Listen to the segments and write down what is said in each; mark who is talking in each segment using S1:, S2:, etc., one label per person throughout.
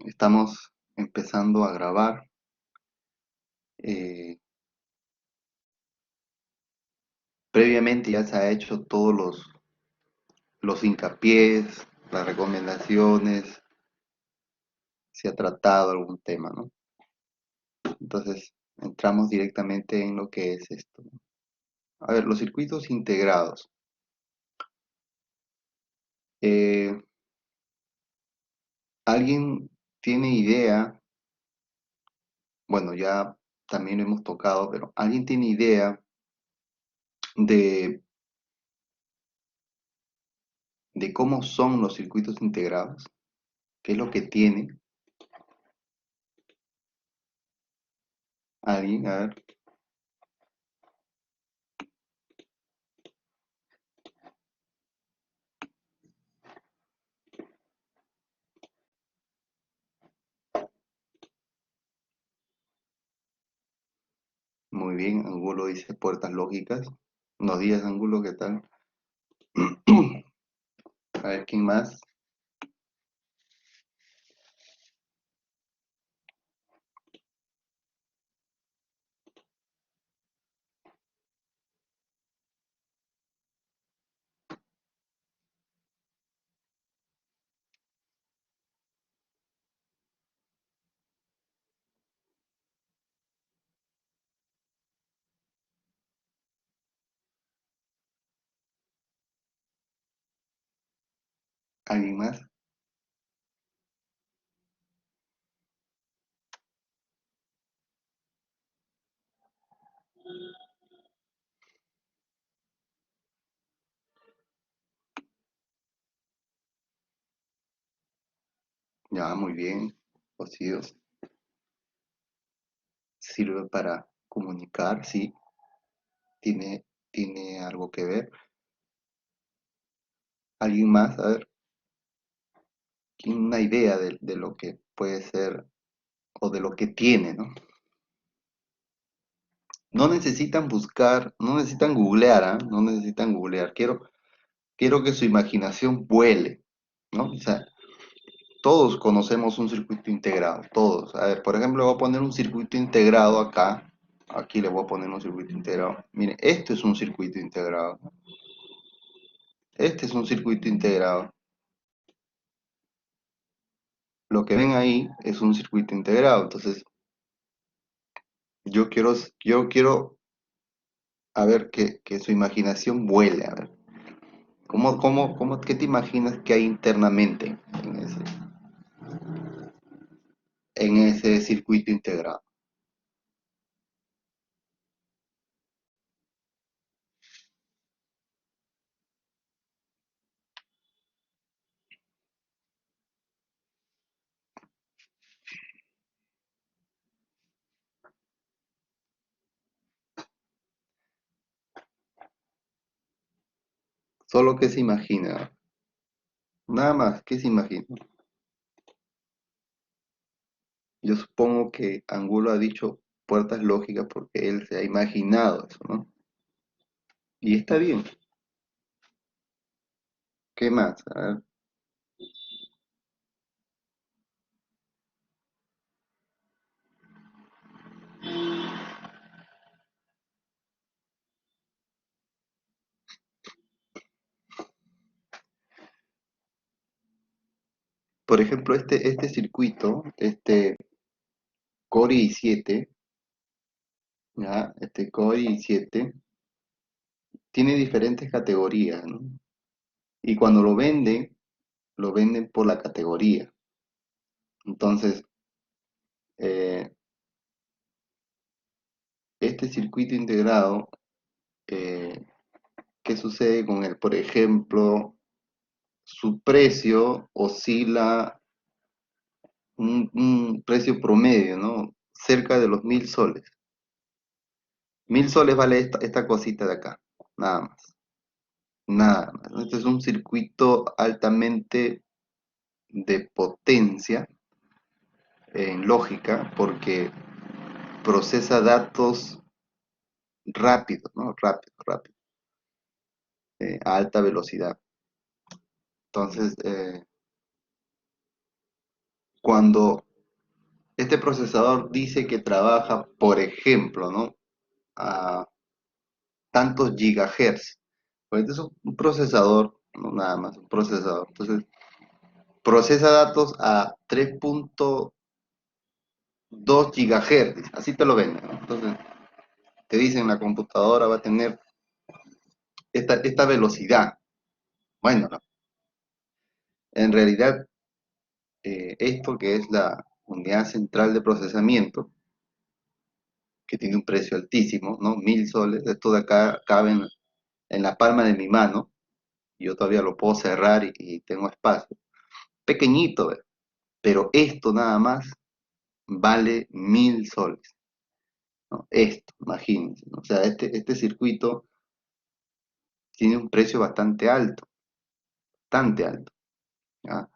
S1: Estamos empezando a grabar. eh, Previamente ya se ha hecho todos los hincapiés, las recomendaciones, se ha tratado algún tema, ¿no? Entonces entramos directamente en lo que es esto. A ver, los circuitos integrados. Eh, ¿Alguien tiene idea? Bueno, ya también lo hemos tocado, pero ¿alguien tiene idea de, de cómo son los circuitos integrados? ¿Qué es lo que tiene? ¿Alguien? A ver. Muy bien, Angulo dice puertas lógicas. Nos días, Angulo, ¿qué tal? A ver, ¿quién más? ¿Alguien más? Ya, muy bien. Cocidos. Sirve para comunicar, sí. Tiene algo que ver. ¿Alguien más? A ver, ¿tiene una idea de lo que puede ser o de lo que tiene, ¿no? No necesitan buscar, no necesitan googlear, ¿ah? No necesitan googlear. Quiero que su imaginación vuele, ¿no? O sea, todos conocemos un circuito integrado, todos. A ver, por ejemplo, voy a poner un circuito integrado acá. Aquí le voy a poner un circuito integrado. Miren, este es un circuito integrado. Este es un circuito integrado. Lo que ven ahí es un circuito integrado. Entonces, yo quiero a ver que su imaginación vuele. A ver, ¿qué te imaginas que hay internamente en ese circuito integrado? Solo que se imagina. Nada más, ¿qué se imagina? Yo supongo que Angulo ha dicho puertas lógicas porque él se ha imaginado eso, ¿no? Y está bien. ¿Qué más? A ver, por ejemplo, este circuito, este Core i7, ¿ya? Este Core i7 tiene diferentes categorías, ¿no? Y cuando lo venden por la categoría. Entonces, eh, este circuito integrado, eh, ¿qué sucede con él? Por ejemplo, su precio oscila un precio promedio, ¿no? Cerca de los 1.000 soles. 1.000 soles vale esta cosita de acá, nada más. Nada más. Este es un circuito altamente de potencia en lógica porque procesa datos rápido, ¿no? Rápido, rápido, a alta velocidad. Entonces, cuando este procesador dice que trabaja, por ejemplo, ¿no? A tantos gigahertz. Pues este es un procesador, no nada más, un procesador. Entonces, procesa datos a 3.2 gigahertz, así te lo venden, ¿no? Entonces, te dicen la computadora va a tener esta velocidad. Bueno, no, en realidad, esto que es la unidad central de procesamiento, que tiene un precio altísimo, ¿no? 1.000 soles, esto de acá cabe en la palma de mi mano, y yo todavía lo puedo cerrar y tengo espacio. Pequeñito, pero esto nada más vale 1.000 soles, ¿no? Esto, imagínense, ¿no? O sea, este circuito tiene un precio bastante alto, ¿ya?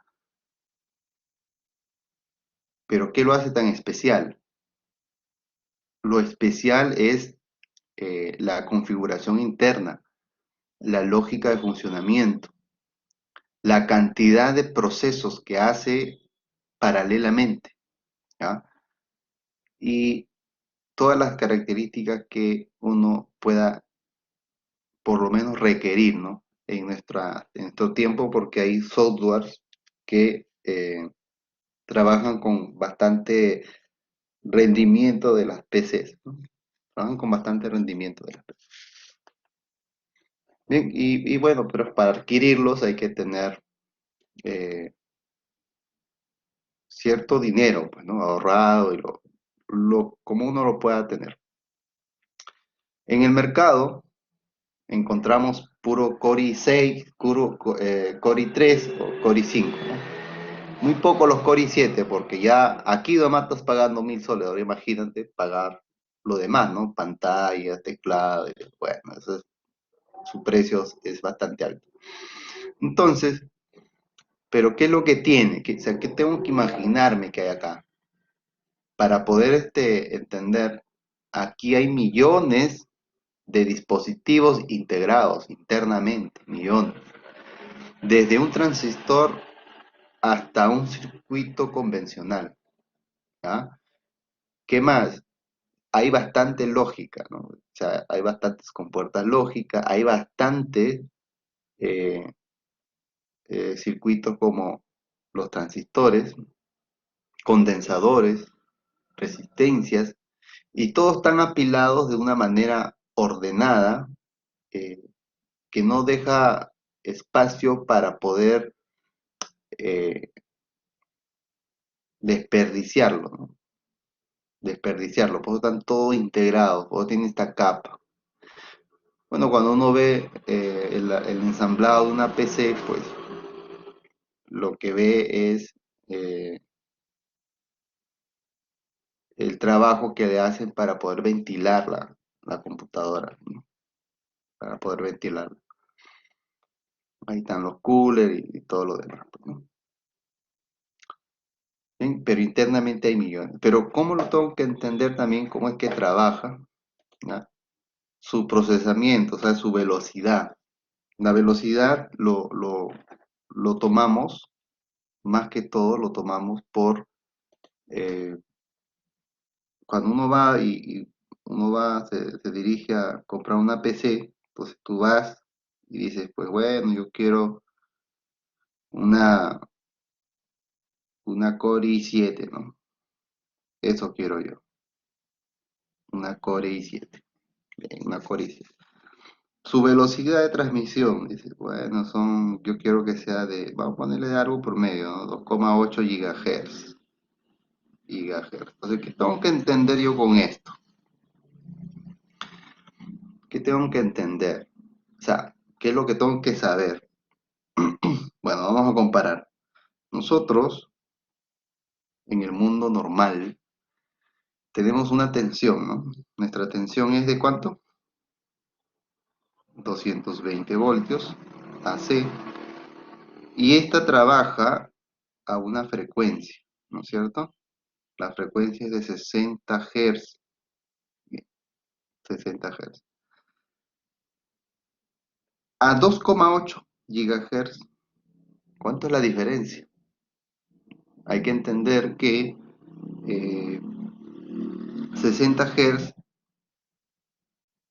S1: Pero ¿qué lo hace tan especial? Lo especial es la configuración interna, la lógica de funcionamiento, la cantidad de procesos que hace paralelamente, ¿ya? Y todas las características que uno pueda por lo menos requerir, ¿no? En nuestro tiempo, porque hay softwares que trabajan con bastante rendimiento de las PCs, ¿no? Trabajan con bastante rendimiento de las PCs. Bien, y bueno, pero para adquirirlos hay que tener eh, cierto dinero, pues, ¿no? Ahorrado y como uno lo pueda tener. En el mercado encontramos puro Core i6, Core i3 o Core i5, ¿no? Muy poco los Core i7, porque ya aquí nomás estás pagando 1.000 soles. Ahora imagínate pagar lo demás, ¿no? Pantalla, teclado, bueno, su precio es bastante alto. Entonces, ¿pero qué es lo que tiene? O sea, ¿qué tengo que imaginarme que hay acá? Para poder entender, aquí hay millones de dispositivos integrados internamente, millones. Desde un transistor hasta un circuito convencional, ¿ya? ¿Qué más? Hay bastante lógica, ¿no? O sea, hay bastantes compuertas lógicas, hay bastantes eh, circuitos como los transistores, condensadores, resistencias, y todos están apilados de una manera ordenada, eh, que no deja espacio para poder eh, desperdiciarlo, ¿no? Desperdiciarlo, por eso están todos integrados, por eso tiene esta capa. Bueno, cuando uno ve el ensamblado de una PC, pues lo que ve es eh, el trabajo que le hacen para poder ventilar la computadora, ¿no? Para poder ventilarla. Ahí están los coolers y todo lo demás, pues, ¿no? Bien, pero internamente hay millones. Pero ¿cómo lo tengo que entender también? ¿Cómo es que trabaja? ¿Ya? Su procesamiento, o sea, su velocidad. La velocidad lo tomamos, más que todo lo tomamos por eh, cuando uno va y uno va, se dirige a comprar una PC, entonces tú vas y dices, pues bueno, yo quiero una, una Core i7, ¿no? Eso quiero yo, una Core i7, una Core i7. Su velocidad de transmisión, dices, bueno, yo quiero que sea vamos a ponerle algo por medio, ¿no? 2,8 gigahertz. Entonces, ¿qué tengo que entender yo con esto? ¿Qué tengo que entender? O sea, ¿qué es lo que tengo que saber? Bueno, vamos a comparar. Nosotros, en el mundo normal, tenemos una tensión, ¿no? Nuestra tensión es de ¿cuánto? 220 voltios AC. Y esta trabaja a una frecuencia, ¿no es cierto? La frecuencia es de 60 Hz. 60 Hz. A 2,8 GHz. ¿Cuánto es la diferencia? hay que entender que eh, 60 Hz,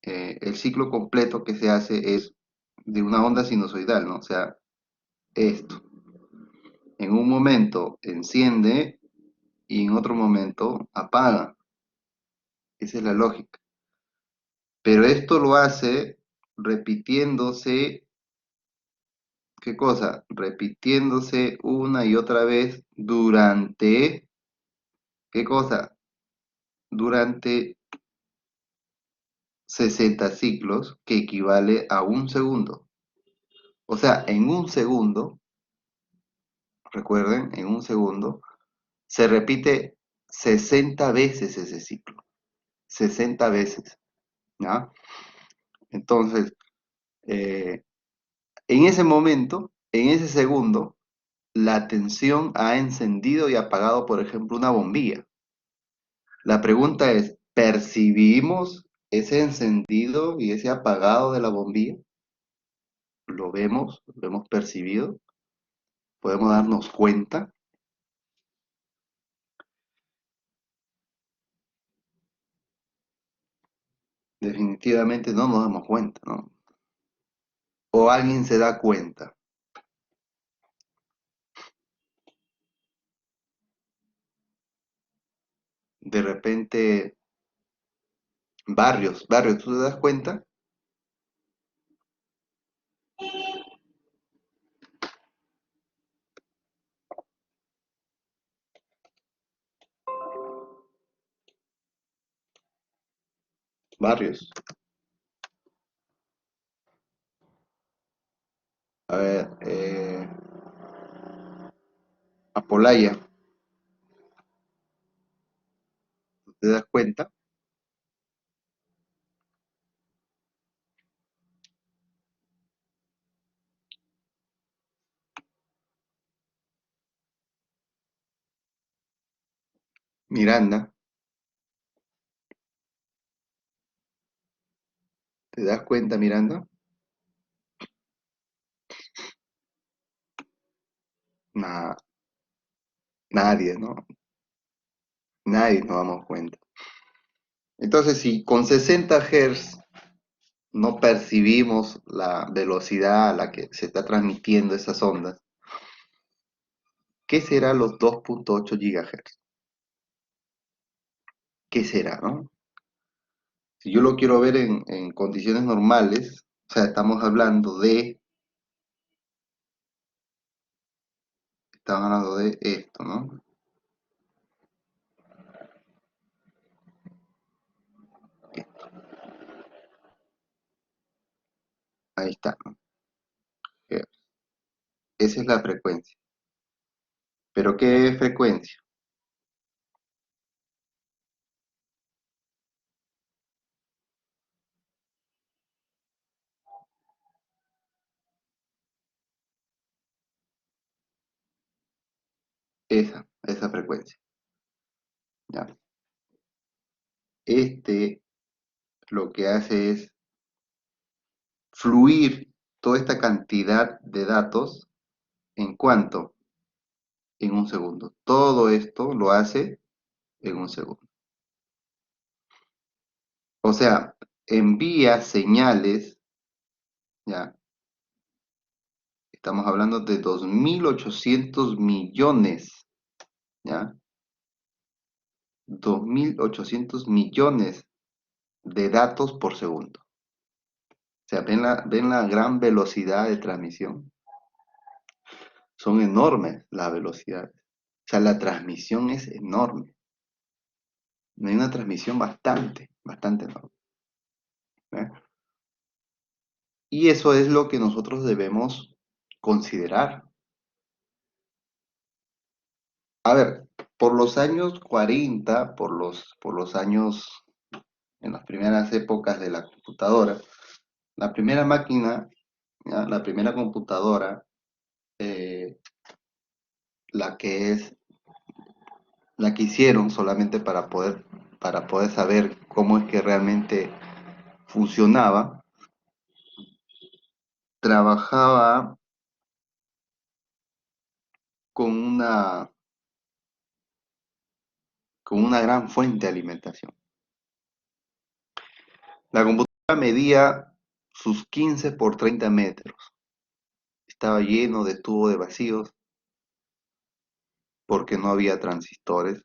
S1: el ciclo completo que se hace es de una onda sinusoidal, ¿no? O sea, esto. En un momento enciende y en otro momento apaga. Esa es la lógica. Pero esto lo hace repitiéndose, ¿qué cosa? Repitiéndose una y otra vez durante, ¿qué cosa? Durante 60 ciclos, que equivale a un segundo. O sea, en un segundo, recuerden, en un segundo, se repite 60 veces ese ciclo. 60 veces, ¿ya? Entonces, eh, en ese momento, en ese segundo, la tensión ha encendido y apagado, por ejemplo, una bombilla. La pregunta es, ¿percibimos ese encendido y ese apagado de la bombilla? ¿Lo vemos? ¿Lo hemos percibido? ¿Podemos darnos cuenta? Definitivamente no nos damos cuenta, ¿no? O alguien se da cuenta. De repente, barrios, ¿tú te das cuenta? Barrios. A ver, Apolaya, ¿te das cuenta? Miranda, ¿te das cuenta, Miranda? Nah, nadie, ¿no? Nadie nos damos cuenta. Entonces, si con 60 Hz no percibimos la velocidad a la que se está transmitiendo esas ondas, ¿qué será los 2.8 GHz? ¿Qué será, no? Si yo lo quiero ver en condiciones normales, o sea, estamos hablando de esto, ¿no? Ahí está, ¿no? Esa es la frecuencia. ¿Pero qué frecuencia? Esa frecuencia, ¿ya? Este lo que hace es fluir toda esta cantidad de datos en cuánto, en un segundo. Todo esto lo hace en un segundo. O sea, envía señales, ya, estamos hablando de 2.800 millones, ya, 2.800 millones de datos por segundo. O sea, ven la gran velocidad de transmisión. Son enormes las velocidades. O sea, la transmisión es enorme. No hay una transmisión bastante enorme, ¿eh? Y eso es lo que nosotros debemos considerar. A ver, por los años 40, por los años, en las primeras épocas de la computadora, la primera máquina, ¿ya? La primera computadora, eh, la que es, la que hicieron solamente para poder saber cómo es que realmente funcionaba, trabajaba con una, con una gran fuente de alimentación. La computadora medía sus 15 por 30 metros. Estaba lleno de tubos de vacíos porque no había transistores,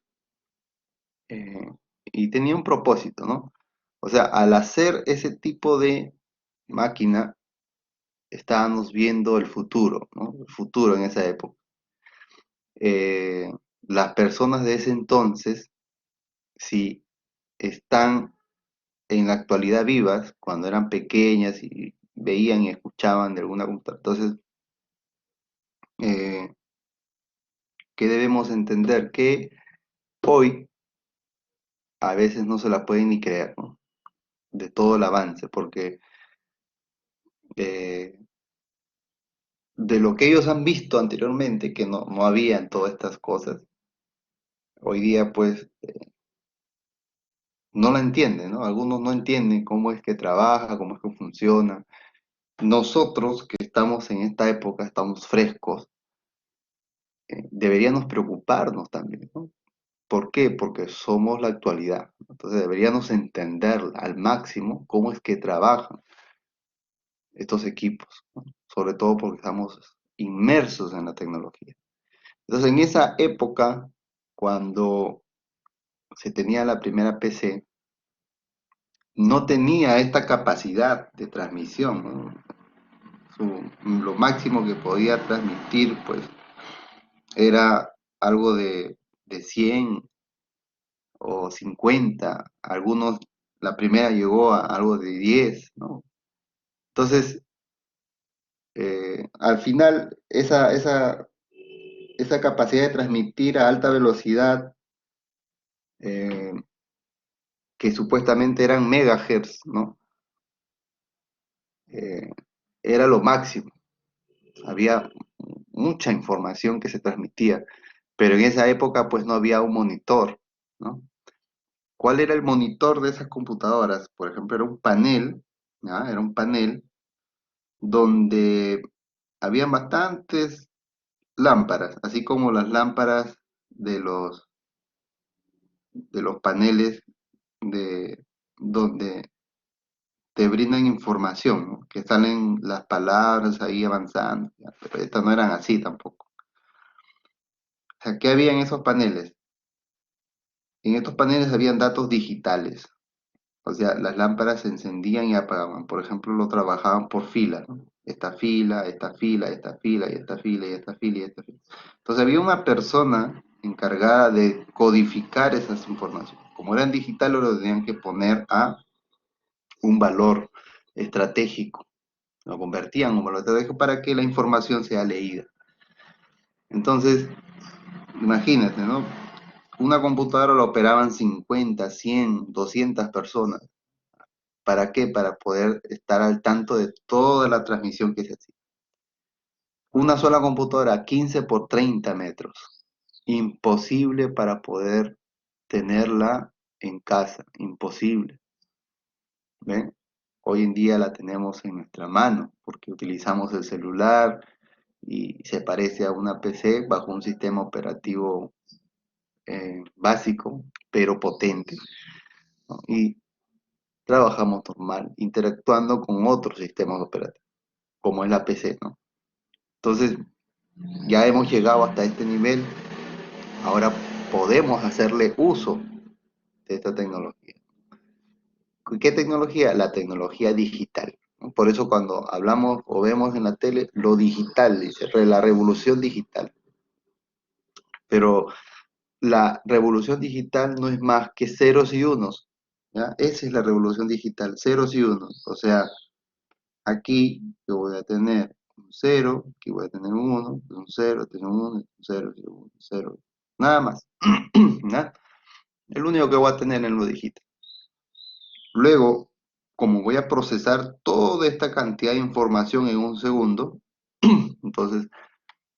S1: eh, y tenía un propósito, ¿no? O sea, al hacer ese tipo de máquina, estábamos viendo el futuro, ¿no? El futuro en esa época. Eh, las personas de ese entonces, si están en la actualidad vivas, cuando eran pequeñas y veían y escuchaban de alguna computadora, entonces, eh, ¿qué debemos entender? Que hoy a veces no se la pueden ni creer, ¿no? De todo el avance, porque eh, de lo que ellos han visto anteriormente, que no había en todas estas cosas, hoy día pues no la entienden, ¿no? Algunos no entienden cómo es que trabaja, cómo es que funciona. Nosotros que estamos en esta época, estamos frescos, deberíamos preocuparnos también, ¿no? ¿Por qué? Porque somos la actualidad. Entonces deberíamos entender al máximo cómo es que trabajan estos equipos, ¿no? Sobre todo porque estamos inmersos en la tecnología. Entonces en esa época, cuando se tenía la primera PC, no tenía esta capacidad de transmisión, ¿no? Lo máximo que podía transmitir pues era algo de 100 o 50, algunos, la primera llegó a algo de 10, ¿no? Entonces, al final, esa capacidad de transmitir a alta velocidad, eh, que supuestamente eran megahertz, ¿no? Eh, Era lo máximo. Había mucha información que se transmitía, pero en esa época pues no había un monitor, ¿no? ¿Cuál era el monitor de esas computadoras? Por ejemplo, era un panel, ¿ya? Era un panel donde había bastantes lámparas, así como las lámparas de los paneles de donde te brindan información, ¿no? Que salen las palabras ahí avanzando, ¿ya? Pero estas no eran así tampoco. O sea, ¿qué había en esos paneles? En estos paneles habían datos digitales. O sea, las lámparas se encendían y apagaban. Por ejemplo, lo trabajaban por fila, ¿no? Esta fila, esta fila, esta fila, y esta fila, y esta fila, y esta fila. Entonces había una persona encargada de codificar esas informaciones. Como eran digitales, lo tenían que poner a un valor estratégico. Lo convertían en un valor estratégico para que la información sea leída. Entonces, imagínate, ¿no? Una computadora la operaban 50, 100, 200 personas. ¿Para qué? Para poder estar al tanto de toda la transmisión que se hacía. Una sola computadora, 15 por 30 metros. Imposible para poder tenerla en casa, imposible. ¿Ven? Hoy en día la tenemos en nuestra mano porque utilizamos el celular y se parece a una PC bajo un sistema operativo básico, pero potente, ¿no? Y trabajamos normal, interactuando con otros sistemas operativos, como es la PC, ¿no? Entonces, ya hemos llegado hasta este nivel, ahora podemos hacerle uso de esta tecnología. ¿Qué tecnología? La tecnología digital, ¿no? Por eso cuando hablamos o vemos en la tele, lo digital, dice, la revolución digital. Pero la revolución digital no es más que ceros y unos, ¿ya? Esa es la revolución digital, ceros y unos. O sea, aquí yo voy a tener un cero, aquí voy a tener un uno, un cero, tengo un uno, un cero, un cero. Nada más. ¿Ya? El único que voy a tener en lo digital. Luego, como voy a procesar toda esta cantidad de información en un segundo, entonces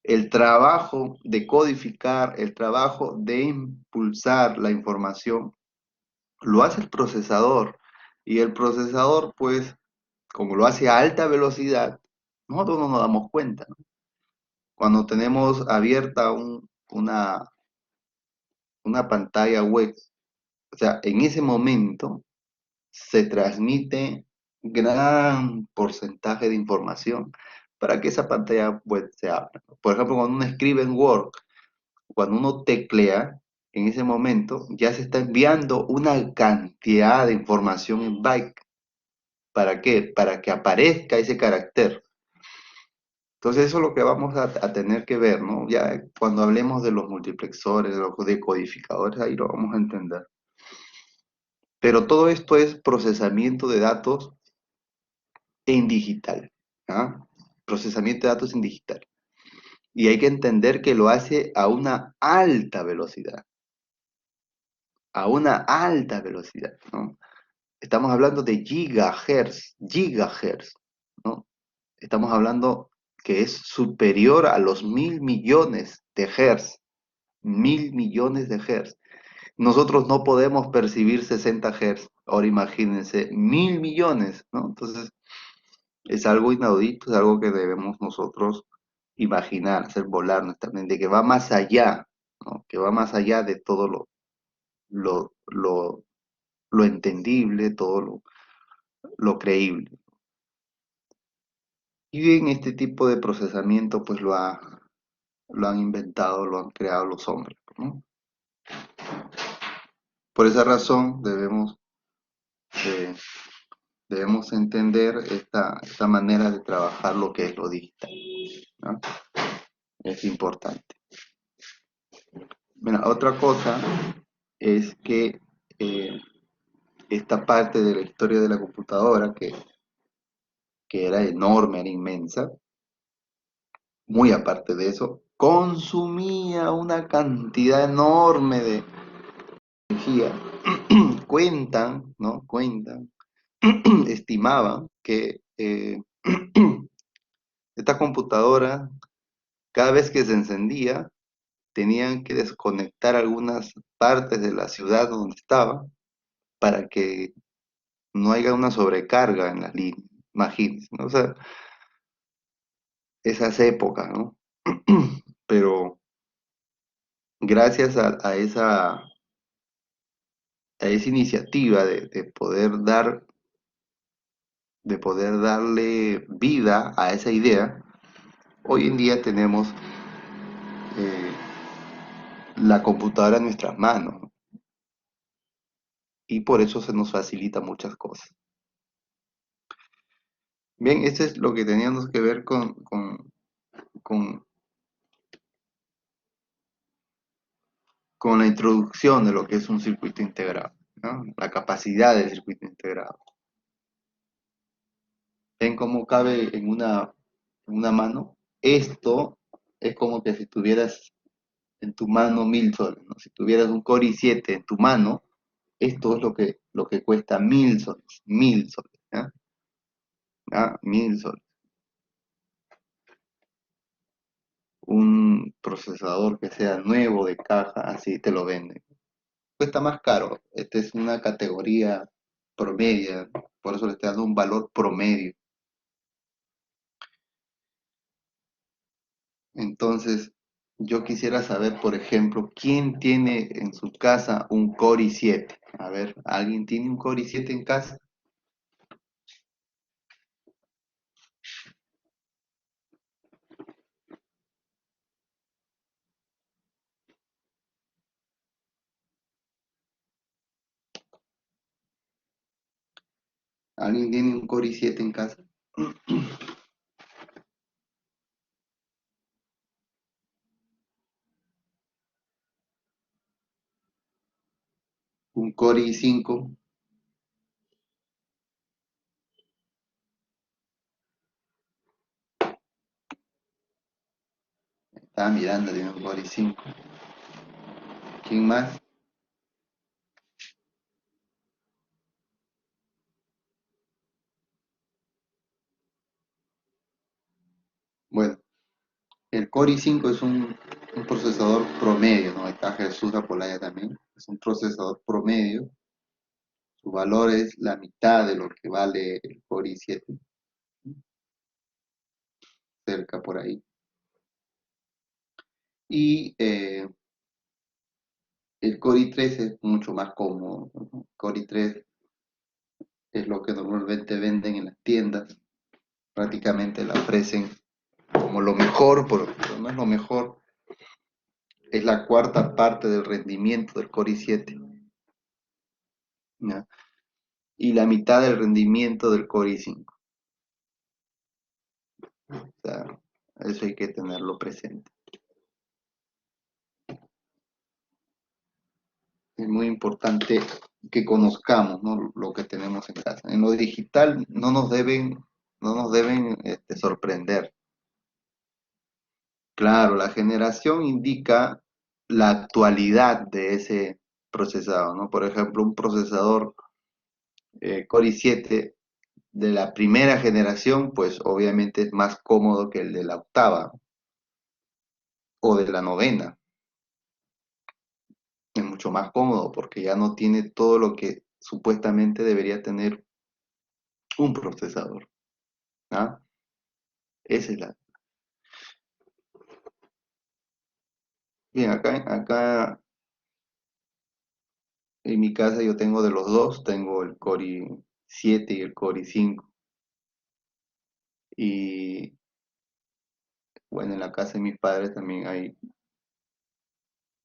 S1: el trabajo de codificar, el trabajo de impulsar la información, lo hace el procesador. Y el procesador, pues, como lo hace a alta velocidad, nosotros no nos damos cuenta, ¿no? Cuando tenemos abierta una pantalla web, o sea, en ese momento se transmite gran porcentaje de información para que esa pantalla web se abra. Por ejemplo, cuando uno escribe en Word, cuando uno teclea, en ese momento ya se está enviando una cantidad de información en byte. ¿Para qué? Para que aparezca ese carácter. Entonces eso es lo que vamos a tener que ver, ¿no? Ya cuando hablemos de los multiplexores, de los decodificadores, ahí lo vamos a entender. Pero todo esto es procesamiento de datos en digital, ¿ah? Procesamiento de datos en digital. Y hay que entender que lo hace a una alta velocidad, a una alta velocidad, ¿no? Estamos hablando de gigahertz, ¿no? Estamos hablando que es superior a los 1.000 millones de hertz, 1.000 millones de hertz. Nosotros no podemos percibir 60 hertz. Ahora imagínense, 1.000 millones, ¿no? Entonces, es algo inaudito, es algo que debemos nosotros imaginar, hacer volar nuestra mente, que va más allá, ¿no? Que va más allá de todo lo, lo, lo entendible, todo lo creíble. Y bien, este tipo de procesamiento, pues lo han inventado, lo han creado los hombres, ¿no? Por esa razón eh, debemos entender esta manera de trabajar lo que es lo digital, ¿no? Es importante. Bueno, otra cosa es que eh, esta parte de la historia de la computadora, que era enorme, era inmensa, muy aparte de eso, consumía una cantidad enorme de energía. Cuentan, ¿no? Cuentan, estimaban que esta computadora, cada vez que se encendía, tenían que desconectar algunas partes de la ciudad donde estaba para que no haya una sobrecarga en las líneas. Imagínense, ¿no? O sea, esas épocas, ¿no? Pero gracias a esa iniciativa de poder darle vida a esa idea, hoy en día tenemos eh, la computadora en nuestras manos, ¿no? Y por eso se nos facilita muchas cosas. Bien, esto es lo que teníamos que ver con, con la introducción de lo que es un circuito integrado, ¿no? La capacidad del circuito integrado. ¿Ven cómo cabe en una mano? Esto es como que si tuvieras en tu mano 1.000 soles, ¿no? Si tuvieras un Core i7 en tu mano, esto es lo que cuesta 1.000 soles, 1.000 soles, ¿ya? ¿Ya? 1.000 soles. Un procesador que sea nuevo de caja, así te lo venden. Cuesta más caro. Esta es una categoría promedia, por eso le estoy dando un valor promedio. Entonces, yo quisiera saber, por ejemplo, ¿quién tiene en su casa un Core i7? A ver, ¿alguien tiene un Core i7 en casa? ¿Alguien tiene un Core i7 en casa? Un Core i5. Estaba mirando, tiene un Core i5. ¿Quién más? Bueno, el Core i5 es un procesador promedio, ¿no? Ahí está Jesús Apolaya también. Es un procesador promedio. Su valor es la mitad de lo que vale el Core i7, cerca por ahí. Y El Core i3 es mucho más cómodo, ¿no? Core i3 es lo que normalmente venden en las tiendas, prácticamente la ofrecen como lo mejor, pero no es lo mejor, es la cuarta parte del rendimiento del Core i7, ¿ya? Y la mitad del rendimiento del Core i5. O sea, eso hay que tenerlo presente. Es muy importante que conozcamos, ¿no?, lo que tenemos en casa. En lo digital no nos deben sorprender. Claro, la generación indica la actualidad de ese procesado, ¿no? Por ejemplo, un procesador Core i7 de la primera generación, pues obviamente es más cómodo que el de la octava o de la novena. Es mucho más cómodo porque ya no tiene todo lo que supuestamente debería tener un procesador, ¿ah? Esa es la... Bien, acá en mi casa yo tengo de los dos, tengo el Core i7 y el Core i5. Y bueno, en la casa de mis padres también hay,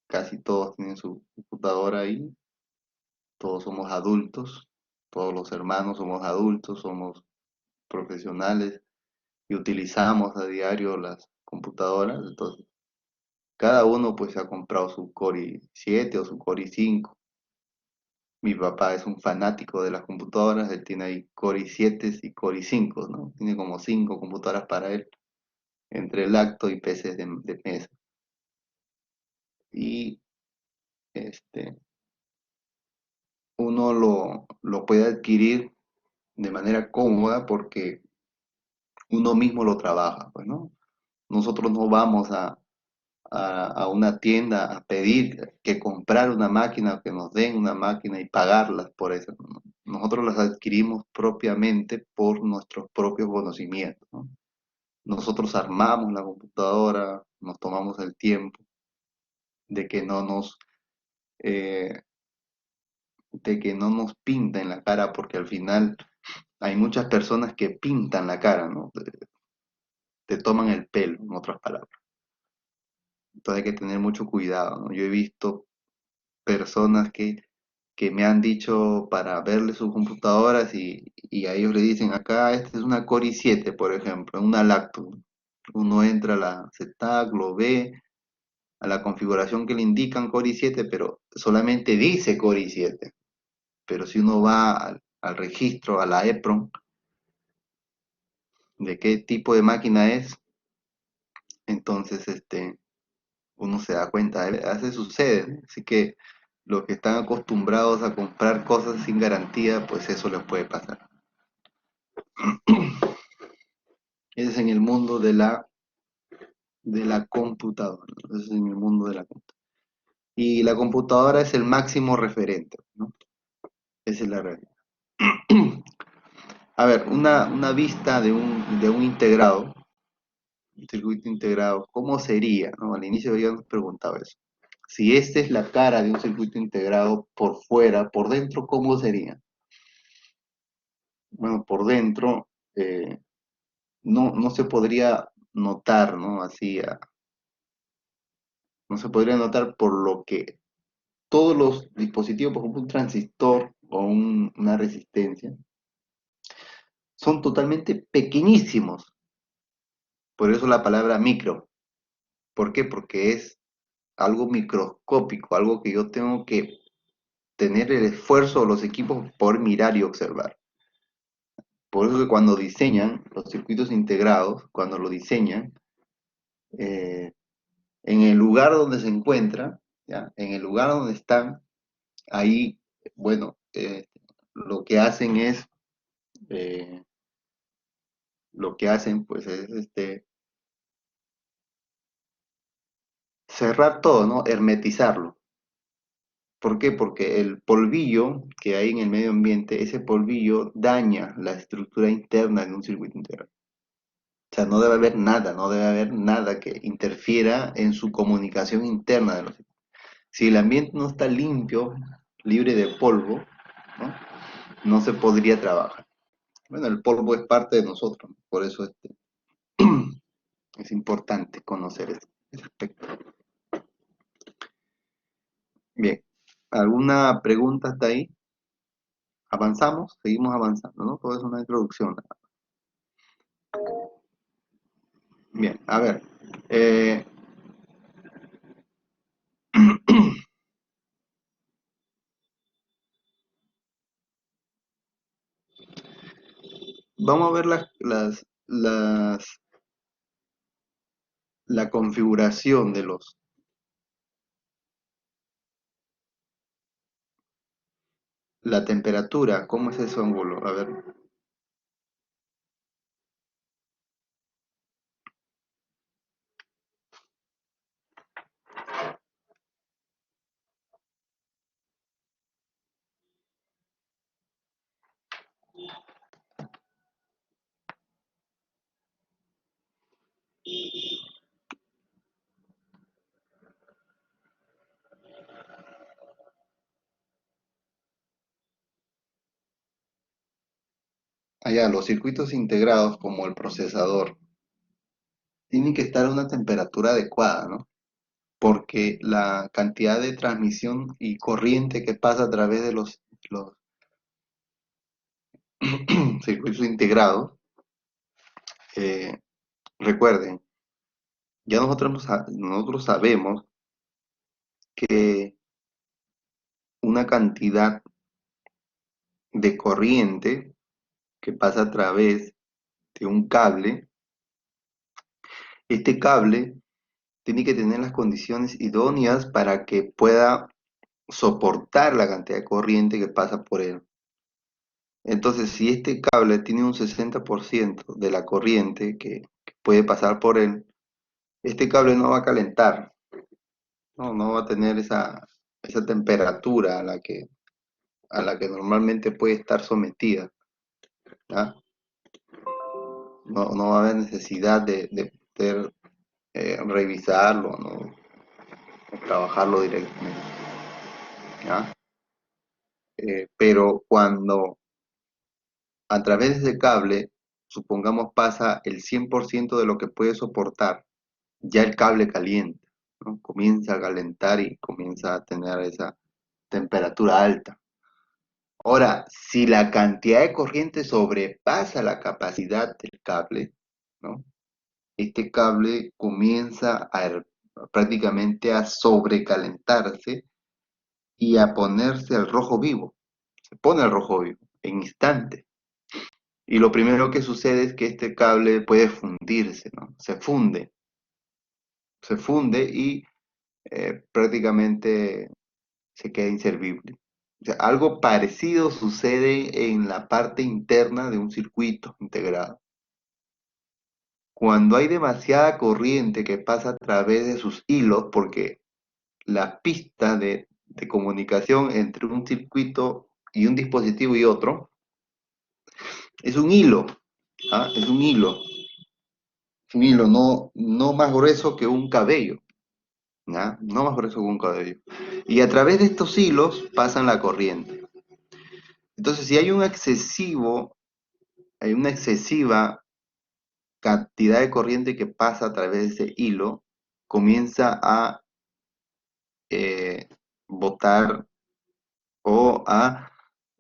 S1: casi todos tienen su computadora ahí, todos somos adultos, todos los hermanos somos adultos, somos profesionales y utilizamos a diario las computadoras, entonces cada uno pues ha comprado su Core i7 o su Core i5. Mi papá es un fanático de las computadoras, él tiene ahí Core i7 y Core i5, ¿no? Tiene como 5 computadoras para él, entre lacto y PCs de mesa. Y este, uno lo puede adquirir de manera cómoda porque uno mismo lo trabaja, pues, ¿no? Nosotros no vamos a una tienda a pedir que comprar una máquina, que nos den una máquina y pagarlas por eso, ¿no? Nosotros las adquirimos propiamente por nuestros propios conocimientos, ¿no? Nosotros armamos la computadora, nos tomamos el tiempo de que no nos, eh, de que no nos pinten la cara, porque al final hay muchas personas que pintan la cara, ¿no? Te toman el pelo, en otras palabras. Entonces hay que tener mucho cuidado, ¿no? Yo he visto personas que me han dicho para verle sus computadoras y a ellos le dicen, acá esta es una Core i7, por ejemplo, una lacto. Uno entra a la ZTAC, lo ve, a la configuración que le indican Core i7, pero solamente dice Core i7. Pero si uno va al registro, a la EPROM, de qué tipo de máquina es, entonces uno se da cuenta, así sucede, ¿no? Así que los que están acostumbrados a comprar cosas sin garantía, pues eso les puede pasar. Ese es en el mundo de la computadora, ¿no? Ese es en el mundo de la computadora. Y la computadora es el máximo referente, ¿no? Esa es la realidad. A ver, una vista de un integrado, un circuito integrado, ¿cómo sería? ¿No? Al inicio ya nos preguntaba eso. Si esta es la cara de un circuito integrado por fuera, por dentro, ¿cómo sería? Bueno, por dentro no se podría notar, ¿no? Así, no se podría notar por lo que todos los dispositivos, por ejemplo, un transistor o una resistencia, son totalmente pequeñísimos. Por eso la palabra micro. ¿Por qué? Porque es algo microscópico, algo que yo tengo que tener el esfuerzo de los equipos por mirar y observar. Por eso que cuando diseñan los circuitos integrados, cuando lo diseñan, eh, en el lugar donde se encuentra, ¿ya? En el lugar donde están, ahí, bueno, lo que hacen es, eh, lo que hacen pues es cerrar todo, ¿no? Hermetizarlo. ¿Por qué? Porque el polvillo que hay en el medio ambiente, ese polvillo daña la estructura interna de un circuito integral. O sea, no debe haber nada, no debe haber nada que interfiera en su comunicación interna de los circuitos. Si el ambiente no está limpio, libre de polvo, ¿no? No se podría trabajar. Bueno, el polvo es parte de nosotros, ¿no? Por eso es importante conocer ese aspecto. Bien, ¿alguna pregunta hasta ahí? ¿Avanzamos? Seguimos avanzando, ¿no? Todo es una introducción. Bien, a ver. eh, Vamos a ver la configuración de la temperatura. ¿Cómo es ese ángulo? A ver. Allá, los circuitos integrados como el procesador tienen que estar a una temperatura adecuada, ¿no? Porque la cantidad de transmisión y corriente que pasa a través de los circuitos integrados, eh, recuerden, ya nosotros sabemos que una cantidad de corriente que pasa a través de un cable, este cable tiene que tener las condiciones idóneas para que pueda soportar la cantidad de corriente que pasa por él. Entonces, si este cable tiene un 60% de la corriente que puede pasar por él, este cable no va a calentar, no va a tener esa temperatura a la que normalmente puede estar sometida, ¿ya? No va a haber necesidad de poder revisarlo, ¿no? O trabajarlo directamente, ¿ya? Pero cuando a través de ese cable, supongamos pasa el 100% de lo que puede soportar, ya el cable calienta, ¿no? Comienza a calentar y comienza a tener esa temperatura alta. Ahora, si la cantidad de corriente sobrepasa la capacidad del cable, ¿no? Este cable comienza prácticamente a sobrecalentarse y a ponerse al rojo vivo. Se pone al rojo vivo en instante. Y lo primero que sucede es que este cable puede fundirse, ¿no? Se funde y prácticamente se queda inservible. O sea, algo parecido sucede en la parte interna de un circuito integrado. Cuando hay demasiada corriente que pasa a través de sus hilos, porque la pista de comunicación entre un circuito y un dispositivo y otro es un hilo, ¿ah? Es un hilo no más grueso que un cabello, ¿ya? No más grueso que un cabello. Y a través de estos hilos pasan la corriente. Entonces, si hay una excesiva cantidad de corriente que pasa a través de ese hilo, comienza a eh, botar o a,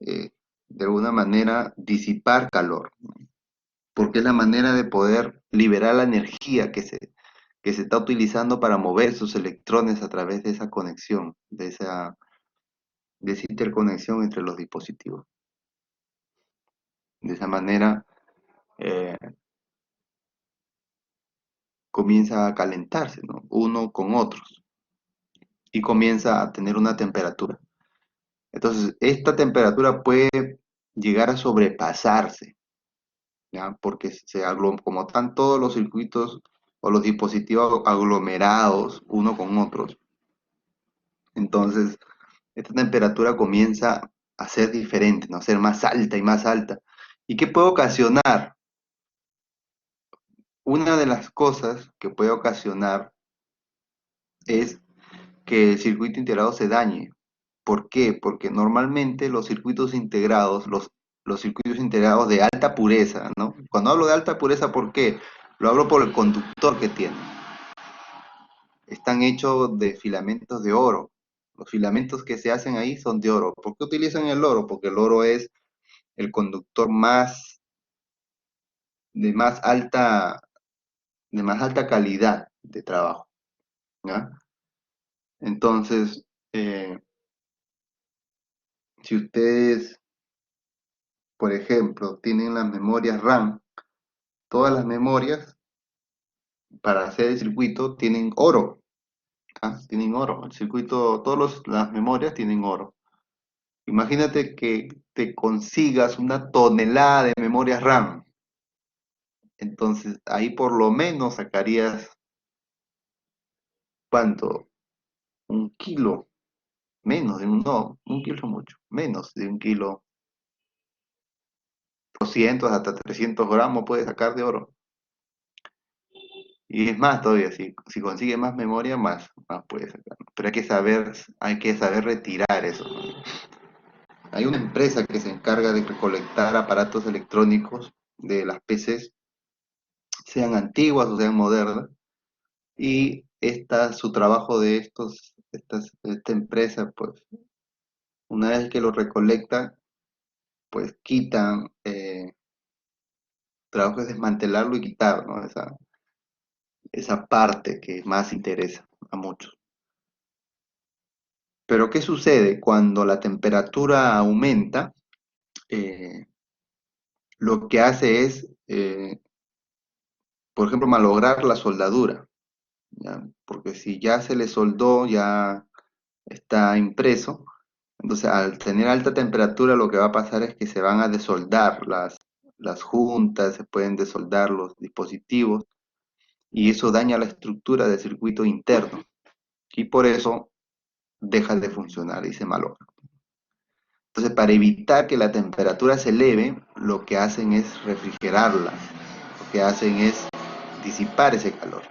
S1: eh, de alguna manera, disipar calor, porque es la manera de poder liberar la energía que se está utilizando para mover sus electrones a través de esa conexión, de esa interconexión entre los dispositivos. De esa manera eh, comienza a calentarse, ¿no? Uno con otros y comienza a tener una temperatura. Entonces, esta temperatura puede llegar a sobrepasarse, ¿ya? Porque como están todos los circuitos o los dispositivos aglomerados uno con otros, entonces esta temperatura comienza a ser diferente, ¿no? A ser más alta y más alta. ¿Y qué puede ocasionar? Una de las cosas que puede ocasionar es que el circuito integrado se dañe. ¿Por qué? Porque normalmente los circuitos integrados, los circuitos integrados de alta pureza, ¿no? Cuando hablo de alta pureza, ¿por qué? Lo hablo por el conductor que tiene. Están hechos de filamentos de oro. Los filamentos que se hacen ahí son de oro. ¿Por qué utilizan el oro? Porque el oro es el conductor de más alta, de más alta calidad de trabajo, ¿ya? Entonces, si ustedes, por ejemplo, tienen las memorias RAM, todas las memorias para hacer el circuito tienen oro, ¿ah? Tienen oro. El circuito, las memorias tienen oro. Imagínate que te consigas una tonelada de memorias RAM. Entonces, ahí por lo menos sacarías, ¿cuánto? Un kilo, menos de un, no, un kilo mucho, menos de un kilo, 200 hasta 300 gramos puedes sacar de oro. Y es más todavía, si consigue más memoria, más puede sacar. Pero hay que saber retirar eso, ¿no? Hay una empresa que se encarga de recolectar aparatos electrónicos de las PCs, sean antiguas o sean modernas, y su trabajo de esta empresa, pues, una vez que lo recolectan, pues quitan, trabajo es desmantelarlo y quitar, ¿no? Esa parte que más interesa a muchos. Pero ¿qué sucede? Cuando la temperatura aumenta, eh, lo que hace es, por ejemplo, malograr la soldadura, ¿ya? Porque si ya se le soldó, ya está impreso, entonces al tener alta temperatura lo que va a pasar es que se van a desoldar las juntas, se pueden desoldar los dispositivos y eso daña la estructura del circuito interno y por eso deja de funcionar y se malogra. Entonces, para evitar que la temperatura se eleve, lo que hacen es refrigerarla, lo que hacen es disipar ese calor,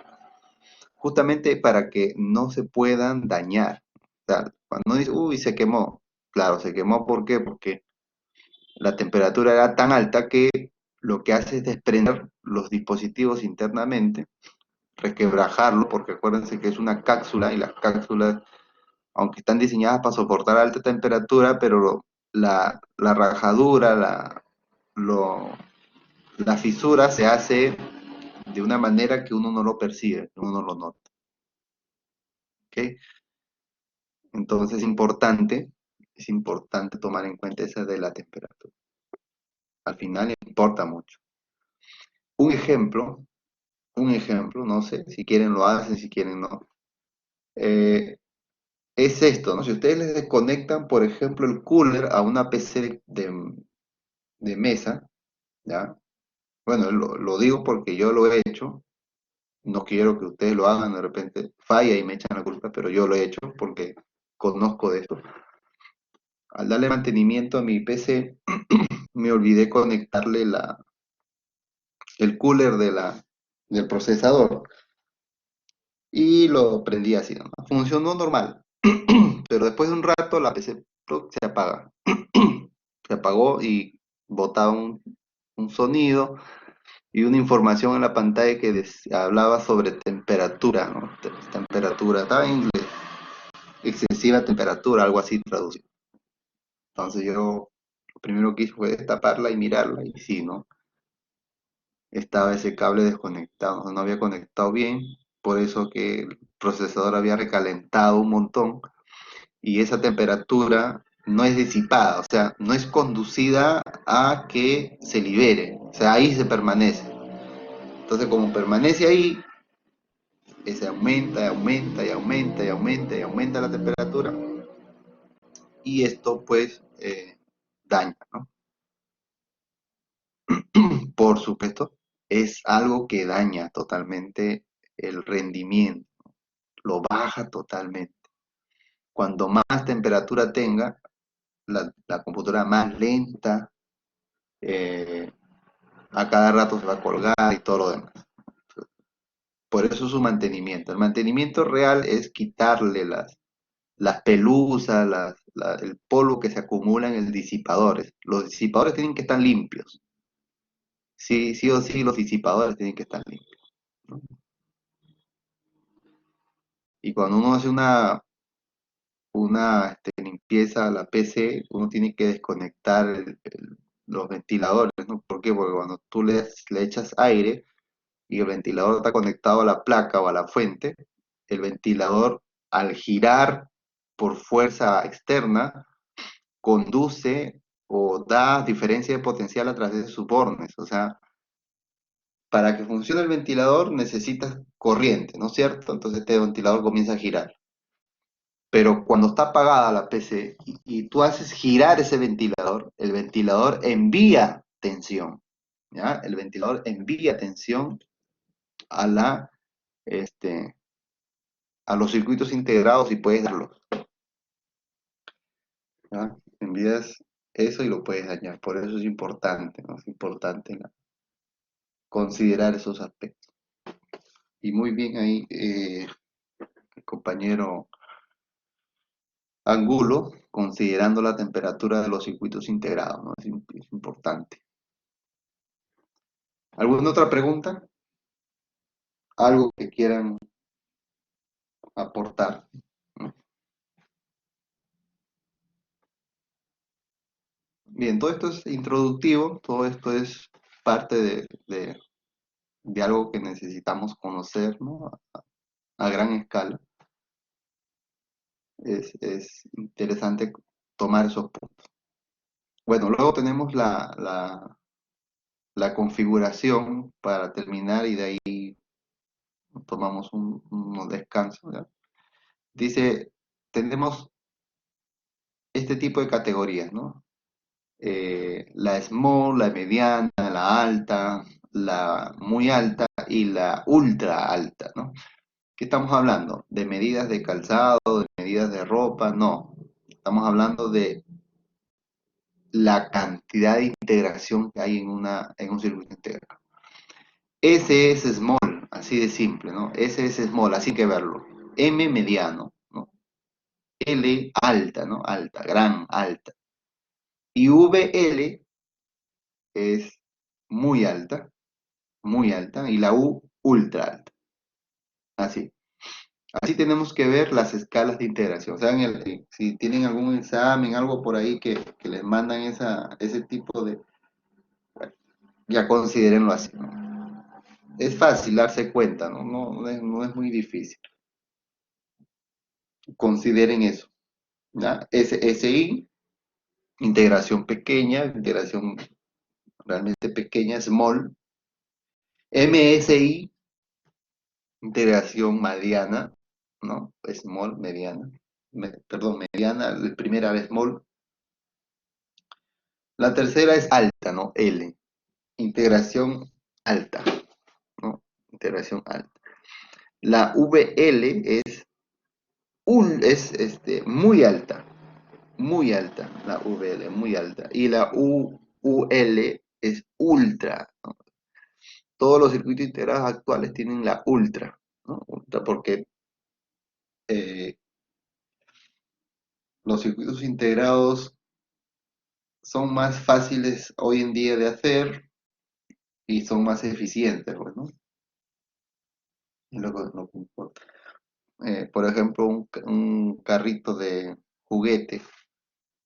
S1: justamente para que no se puedan dañar. O sea, cuando uno dice, uy, se quemó, claro, se quemó, ¿por qué? Porque la temperatura era tan alta que lo que hace es desprender los dispositivos internamente, requebrajarlo, porque acuérdense que es una cápsula y las cápsulas, aunque están diseñadas para soportar alta temperatura, pero la rajadura, lo- la fisura se hace de una manera que uno no lo percibe, que uno no lo nota. ¿Ok? Entonces es importante tomar en cuenta esa de la temperatura. Al final importa mucho. Un ejemplo, un ejemplo, no sé, si quieren lo hacen, si quieren no. Eh, es esto, ¿no? Si ustedes les desconectan, por ejemplo, el cooler a una PC de mesa, ¿ya? Bueno, lo digo porque yo lo he hecho, no quiero que ustedes lo hagan, de repente falla y me echan la culpa, pero yo lo he hecho porque conozco de esto. Al darle mantenimiento a mi PC, me olvidé conectarle el cooler del procesador y lo prendí así, ¿no? Funcionó normal, pero después de un rato la PC ¡pluc! Se apaga. Se apagó y botaba un sonido y una información en la pantalla que hablaba sobre temperatura, ¿no? Temperatura, estaba en inglés, excesiva temperatura, algo así traducido. Entonces yo lo primero que hice fue destaparla y mirarla y sí, ¿no? Estaba ese cable desconectado, no había conectado bien, por eso que el procesador había recalentado un montón y esa temperatura no es disipada, o sea, no es conducida a que se libere, o sea, ahí se permanece. Entonces, como permanece ahí, se aumenta y aumenta y aumenta y aumenta y aumenta la temperatura y esto pues daña, ¿no? Por supuesto, es algo que daña totalmente el rendimiento, lo baja totalmente. Cuando más temperatura tenga, la computadora más lenta, eh, a cada rato se va a colgar y todo lo demás. Por eso su mantenimiento. El mantenimiento real es quitarle las pelusas, el polvo que se acumula en el disipadores. Los disipadores tienen que estar limpios. Sí, sí o sí, los disipadores tienen que estar limpios, ¿no? Y cuando uno hace una limpieza a la PC, uno tiene que desconectar los ventiladores, ¿no? ¿Por qué? Porque cuando tú le echas aire y el ventilador está conectado a la placa o a la fuente, el ventilador al girar por fuerza externa conduce o da diferencia de potencial a través de sus bornes. O sea, para que funcione el ventilador necesitas corriente, ¿no es cierto? Entonces este ventilador comienza a girar. Pero cuando está apagada la PC y tú haces girar ese ventilador, el ventilador envía tensión, ¿ya? El ventilador envía tensión a este, a los circuitos integrados y puedes darlos, ¿ya? Envías eso y lo puedes dañar. Por eso es importante, ¿no? Es importante considerar esos aspectos. Y muy bien ahí, el compañero Angulo, considerando la temperatura de los circuitos integrados, ¿no? Es importante. ¿Alguna otra pregunta? ¿Algo que quieran aportar? ¿No? Bien, todo esto es introductivo, todo esto es parte de algo que necesitamos conocer, ¿no? A gran escala. Es interesante tomar esos puntos. Bueno, luego tenemos la configuración para terminar y de ahí tomamos unos descansos, ¿ya? Dice, tenemos este tipo de categorías, ¿no? La small, la mediana, la alta, la muy alta y la ultra alta, ¿no? ¿Qué estamos hablando? ¿De medidas de calzado, de medidas de ropa? No. Estamos hablando de la cantidad de integración que hay en un circuito integrado. Ese es small, así de simple, ¿no? Ese es small, así que verlo. M mediano, ¿no? L alta, ¿no? Alta, gran, alta. Y VL es muy alta, y la U ultra alta. Así. Así tenemos que ver las escalas de integración. O sea, si tienen algún examen, algo por ahí que les mandan ese tipo de, ya considérenlo así, ¿no? Es fácil darse cuenta, ¿no? No es muy difícil. Consideren eso, ¿ya? SI, integración pequeña, integración realmente pequeña, small. MSI, integración mediana, ¿no? Small, mediana. Perdón, mediana, la primera era small. La tercera es alta, ¿no? L. Integración alta, ¿no? Integración alta. La VL es muy alta, la VL, muy alta. Y la UL es ultra, ¿no? Todos los circuitos integrados actuales tienen la ultra, ¿no? Ultra porque eh, los circuitos integrados son más fáciles hoy en día de hacer y son más eficientes, pues, ¿no? Es lo que importa. Por ejemplo, un carrito de juguete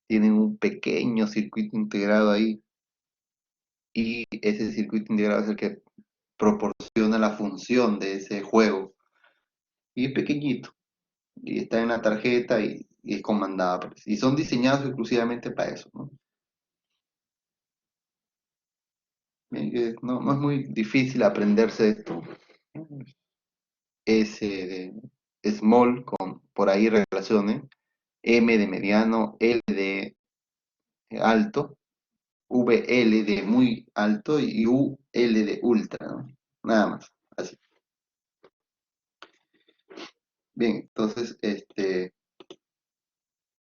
S1: tiene un pequeño circuito integrado ahí y ese circuito integrado es el que proporciona la función de ese juego y es pequeñito y está en la tarjeta y es comandada y son diseñados exclusivamente para eso, ¿no? Bien, no es muy difícil aprenderse esto. S de small con por ahí relaciones, M de mediano, L de alto, VL de muy alto y UL de ultra, ¿no? Nada más, así. Bien, entonces,